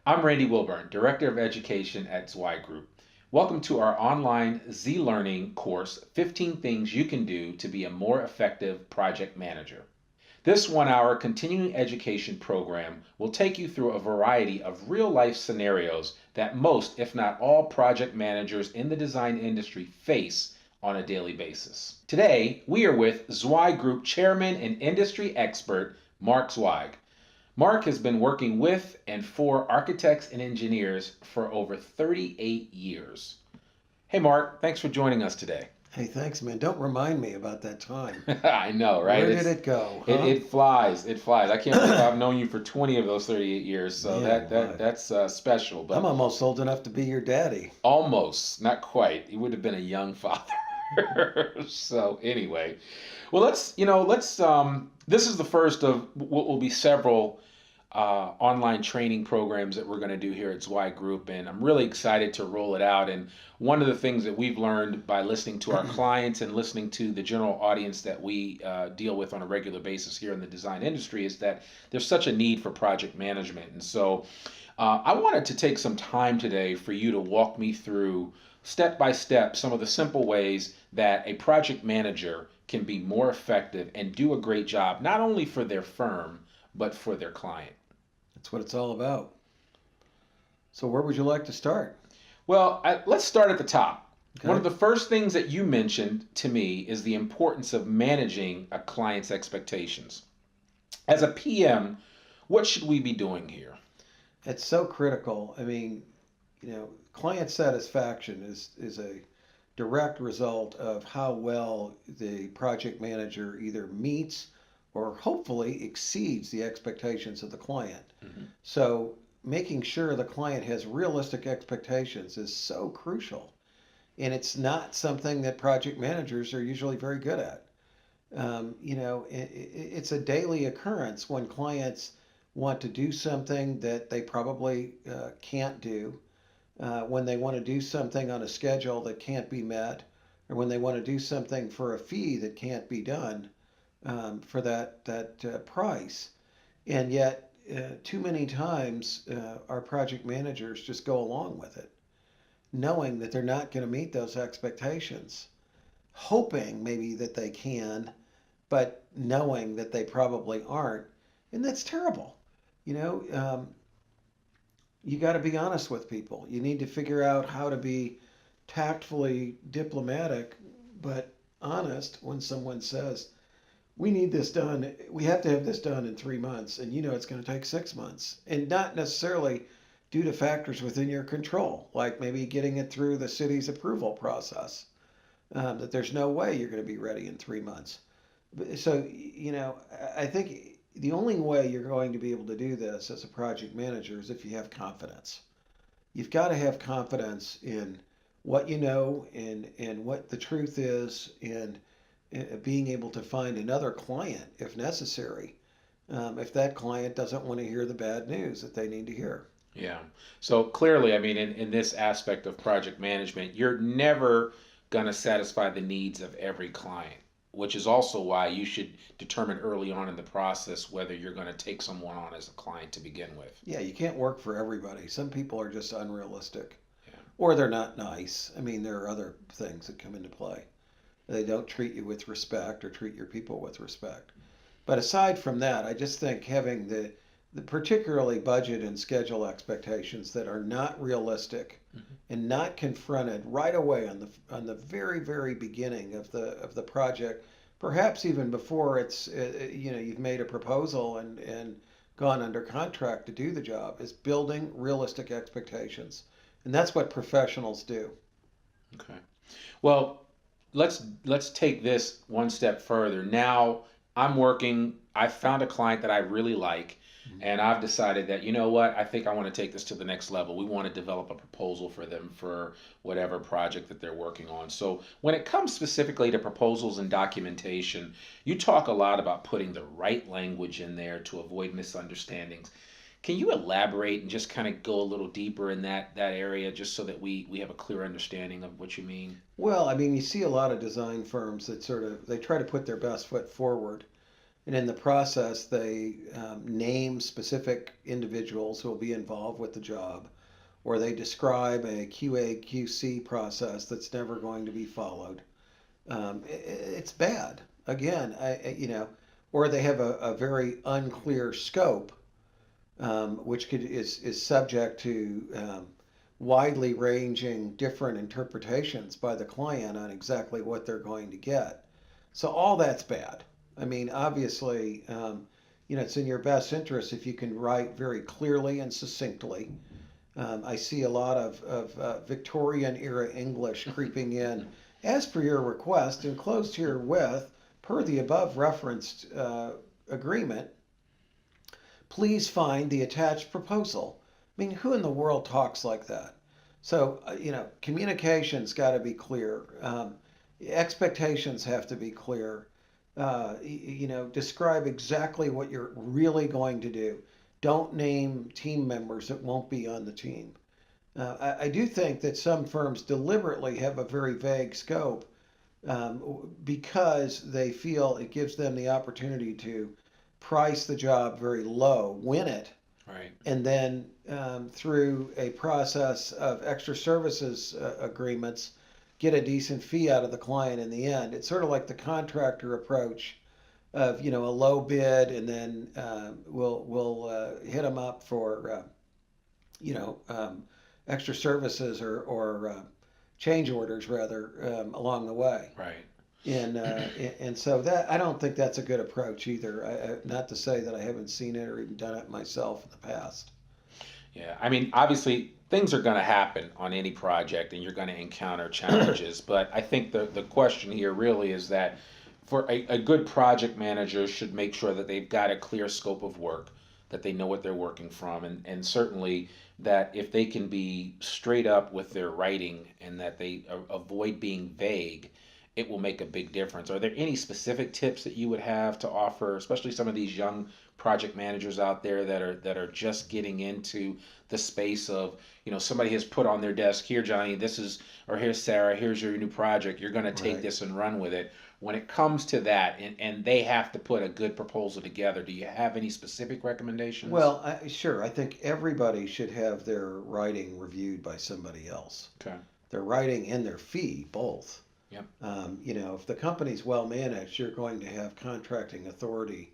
I'm Randy Wilburn, Director of Education at Zweig Group. Welcome to our online Z-Learning course, 15 Things You Can Do to Be a More Effective Project Manager. This 1 hour continuing education program will take you through a variety of real-life scenarios that most, if not all, project managers in the design industry face on a daily basis. Today, we are with Zweig Group Chairman and Industry Expert, Mark Zweig. Mark has been working with and for architects and engineers for over 38 years. Hey, Mark, thanks for joining us today. Hey, thanks, man. Don't remind me about that time. I know, right? Where did it go, It, huh? it flies. It flies. I can't believe I've known you for 20 of those 38 years. So Man alive. that's special, I'm but almost old enough to be your daddy. almost, not quite. He would have been a young father. So anyway, well, let's. This is the first of what will be several online training programs that we're going to do here at Zweig Group, and I'm really excited to roll it out. And one of the things that we've learned by listening to our clients and listening to the general audience that we deal with on a regular basis here in the design industry is that there's such a need for project management. And so I wanted to take some time today for you to walk me through step by step some of the simple ways that a project manager can be more effective and do a great job, not only for their firm, but for their client. That's what it's all about. So, where would you like to start? Well, let's start at the top. One of Okay. the first things that you mentioned to me is the importance of managing a client's expectations. As a PM, what should we be doing here? It's so critical. I mean, client satisfaction is a direct result of how well the project manager either meets or hopefully exceeds the expectations of the client. Mhm. So, making sure the client has realistic expectations is so crucial. And it's not something that project managers are usually very good at. It's a daily occurrence when clients want to do something that they probably can't do, when they want to do something on a schedule that can't be met, or when they want to do something for a fee that can't be done for that price. And yet, too many times, our project managers just go along with it, knowing that they're not going to meet those expectations, hoping maybe that they can, but knowing that they probably aren't. And that's terrible. You know, um, you got to be honest with people. You need to figure out how to be tactfully diplomatic, but honest when someone says, we need this done. We have to have this done in 3 months, and it's going to take 6 months, and not necessarily due to factors within your control, like maybe getting it through the city's approval process. That there's no way you're going to be ready in 3 months. So, I think the only way you're going to be able to do this as a project manager is if you have confidence. You've got to have confidence in what you know and what the truth is, and being able to find another client if necessary, if that client doesn't want to hear the bad news that they need to hear. Yeah. So clearly, I mean, in this aspect of project management, you're never going to satisfy the needs of every client, which is also why you should determine early on in the process whether you're going to take someone on as a client to begin with. Yeah, you can't work for everybody. Some people are just unrealistic, Yeah. or they're not nice. I mean, there are other things that come into play. They don't treat you with respect or treat your people with respect. But aside from that, I just think having the particularly budget and schedule expectations that are not realistic Mhm. and not confronted right away on the very beginning of the project, perhaps even before it's you've made a proposal and gone under contract to do the job, is building realistic expectations, and that's what professionals do. Okay. Well, let's take this one step further. Now, I'm working, I found a client that I really like, and I've decided that, you know what, I think I want to take this to the next level. We want to develop a proposal for them for whatever project that they're working on. So, when it comes specifically to proposals and documentation, you talk a lot about putting the right language in there to avoid misunderstandings. Can you elaborate and just kind of go a little deeper in that area just so that we have a clear understanding of what you mean? Well, I mean, you see a lot of design firms that sort of they try to put their best foot forward, And in the process, they name specific individuals who will be involved with the job, or they describe a QA QC process that's never going to be followed. It's bad. Again, or they have a very unclear scope, which is subject to widely ranging different interpretations by the client on exactly what they're going to get. So all that's bad. I mean, obviously, it's in your best interest if you can write very clearly and succinctly. I see a lot of Victorian era English creeping in, as per your request, enclosed herewith, per the above referenced agreement, please find the attached proposal. I mean, who in the world talks like that? So, communication's got to be clear. Expectations have to be clear. Describe exactly what you're really going to do. Don't name team members that won't be on the team. I do think that some firms deliberately have a very vague scope because they feel it gives them the opportunity to price the job very low, win it, Right. and then through a process of extra services agreements, get a decent fee out of the client in the end. It's sort of like the contractor approach of a low bid, and then we'll hit them up for you know extra services or change orders rather along the way. Right. And so that I don't think that's a good approach either. Not to say that I haven't seen it or even done it myself in the past. Yeah, I mean, obviously things are going to happen on any project and you're going to encounter challenges, but I think the question here really is that for a good project manager should make sure that they've got a clear scope of work, that they know what they're working from, and certainly that if they can be straight up with their writing and that they avoid being vague, it will make a big difference. Are there any specific tips that you would have to offer, especially some of these young project managers out there that are just getting into the space of, somebody has put on their desk, here Johnny, this is, or here's Sarah, here's your new project, you're going to take Right. this and run with it. When it comes to that, and they have to put a good proposal together, do you have any specific recommendations? Well, sure. I think everybody should have their writing reviewed by somebody else. Okay. Their writing and their fee, both. Yep. If the company's well managed, you're going to have contracting authority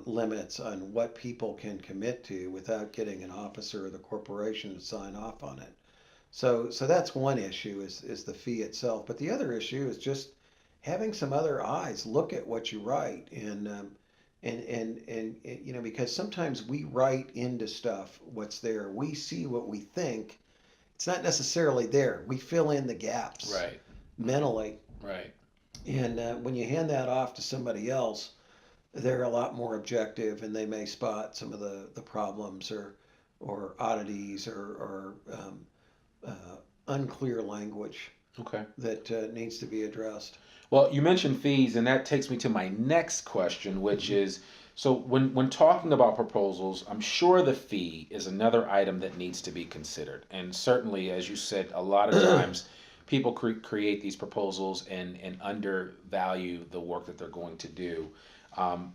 limits on what people can commit to without getting an officer of the corporation to sign off on it. So that's one issue is the fee itself. But the other issue is just having some other eyes look at what you write and because sometimes we write into stuff what's there. We see what we think. It's not necessarily there. We fill in the gaps Right. mentally. Right. And when you hand that off to somebody else, they're a lot more objective and they may spot some of the problems or oddities or unclear language Okay. that needs to be addressed. Well, you mentioned fees, and that takes me to my next question, which is, so when talking about proposals, I'm sure the fee is another item that needs to be considered. And certainly, as you said, a lot of times people create these proposals and undervalue the work that they're going to do.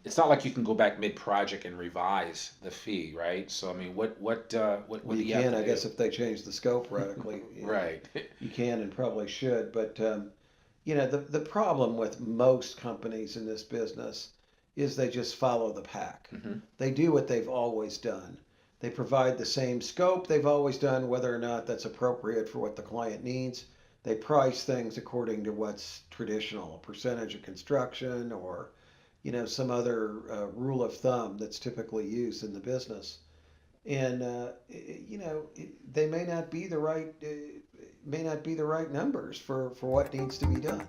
It's not like you can go back mid-project and revise the fee, right? So I mean, what Well, do you you have can, to I do? guess, if they change the scope radically. Right. You can and probably should. But the problem with most companies in this business is they just follow the pack. Hmm. They do what they've always done. They provide the same scope they've always done, whether or not that's appropriate for what the client needs. They price things according to what's traditional, a percentage of construction or some other rule of thumb that's typically used in the business. And they may not be the right numbers for what needs to be done.